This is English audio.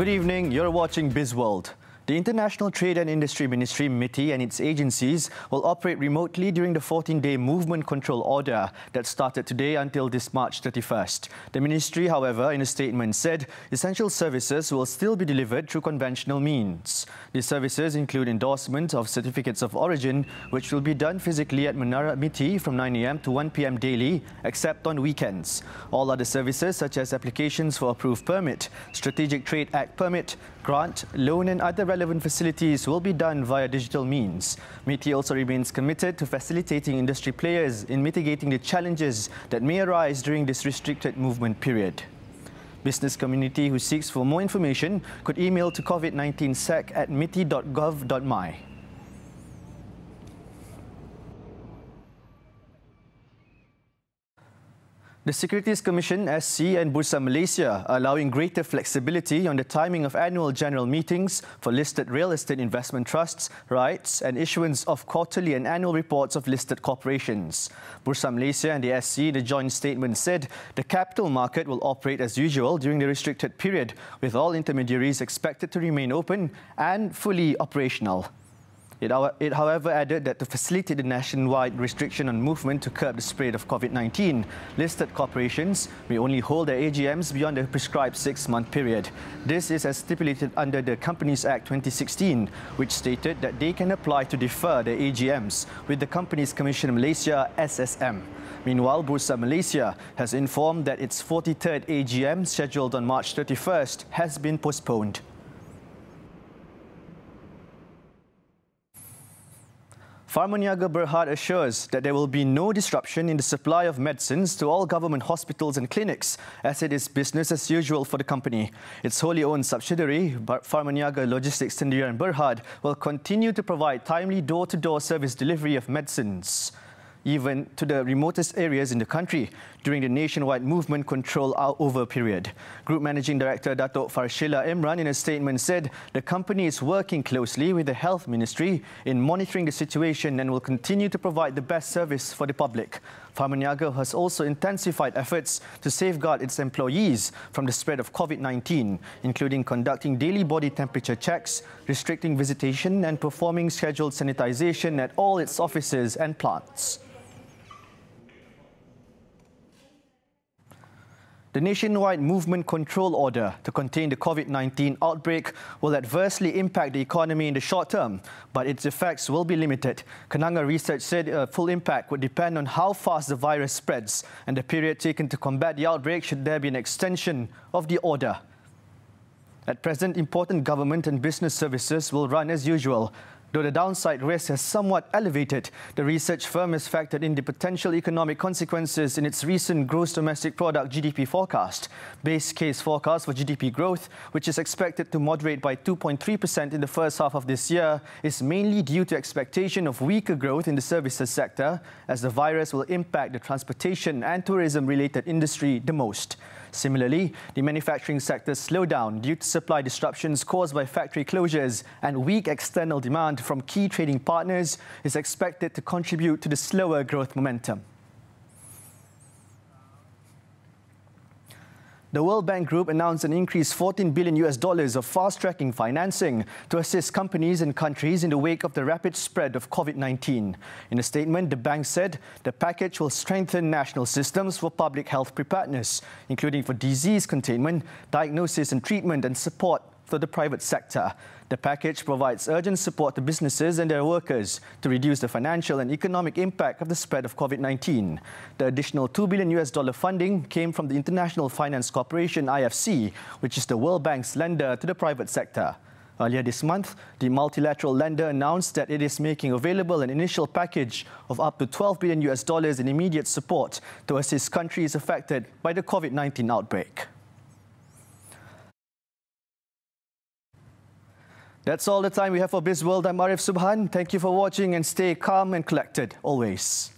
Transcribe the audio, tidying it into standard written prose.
Good evening, you're watching Bizworld. The International Trade and Industry Ministry, MITI, and its agencies will operate remotely during the 14-day movement control order that started today until this March 31st. The ministry, however, in a statement said essential services will still be delivered through conventional means. These services include endorsement of certificates of origin, which will be done physically at Menara MITI from 9 a.m. to 1 p.m. daily, except on weekends. All other services, such as applications for approved permit, Strategic Trade Act permit, grant, loan and other relevant facilities will be done via digital means. MITI also remains committed to facilitating industry players in mitigating the challenges that may arise during this restricted movement period. Business community who seeks for more information could email to covid19sec@miti.gov.my. The Securities Commission, SC and Bursa Malaysia are allowing greater flexibility on the timing of annual general meetings for listed real estate investment trusts, rights and issuance of quarterly and annual reports of listed corporations. Bursa Malaysia and the SC in a joint statement said the capital market will operate as usual during the restricted period, with all intermediaries expected to remain open and fully operational. It, however, added that to facilitate the nationwide restriction on movement to curb the spread of COVID-19, listed corporations may only hold their AGMs beyond the prescribed 6-month period. This is as stipulated under the Companies Act 2016, which stated that they can apply to defer their AGMs with the Companies Commission Malaysia (SSM). Meanwhile, Bursa Malaysia has informed that its 43rd AGM, scheduled on March 31st, has been postponed. Pharmaniaga Berhad assures that there will be no disruption in the supply of medicines to all government hospitals and clinics, as it is business as usual for the company. Its wholly owned subsidiary, Pharmaniaga Logistics Sdn Berhad, will continue to provide timely door-to-door service delivery of medicines, even to the remotest areas in the country, during the nationwide movement control over period. Group Managing Director Dato' Farshila Imran in a statement said the company is working closely with the Health Ministry in monitoring the situation and will continue to provide the best service for the public. Pharmaniaga has also intensified efforts to safeguard its employees from the spread of COVID-19, including conducting daily body temperature checks, restricting visitation and performing scheduled sanitization at all its offices and plants. The nationwide movement control order to contain the COVID-19 outbreak will adversely impact the economy in the short term, but its effects will be limited. Kenanga research said a full impact would depend on how fast the virus spreads and the period taken to combat the outbreak should there be an extension of the order. At present, important government and business services will run as usual. Though the downside risk has somewhat elevated, the research firm has factored in the potential economic consequences in its recent gross domestic product GDP forecast. Base case forecast for GDP growth, which is expected to moderate by 2.3% in the first half of this year, is mainly due to expectation of weaker growth in the services sector, as the virus will impact the transportation and tourism-related industry the most. Similarly, the manufacturing sector slowed down due to supply disruptions caused by factory closures, and weak external demand from key trading partners is expected to contribute to the slower growth momentum. The World Bank Group announced an increased $14 billion of fast-tracking financing to assist companies and countries in the wake of the rapid spread of COVID-19. In a statement, the bank said the package will strengthen national systems for public health preparedness, including for disease containment, diagnosis and treatment, and support for the private sector. The package provides urgent support to businesses and their workers to reduce the financial and economic impact of the spread of COVID-19. The additional $2 billion funding came from the International Finance Corporation, IFC, which is the World Bank's lender to the private sector. Earlier this month, the multilateral lender announced that it is making available an initial package of up to $12 billion in immediate support to assist countries affected by the COVID-19 outbreak. That's all the time we have for Bizworld. I'm Arif Subhan. Thank you for watching and stay calm and collected always.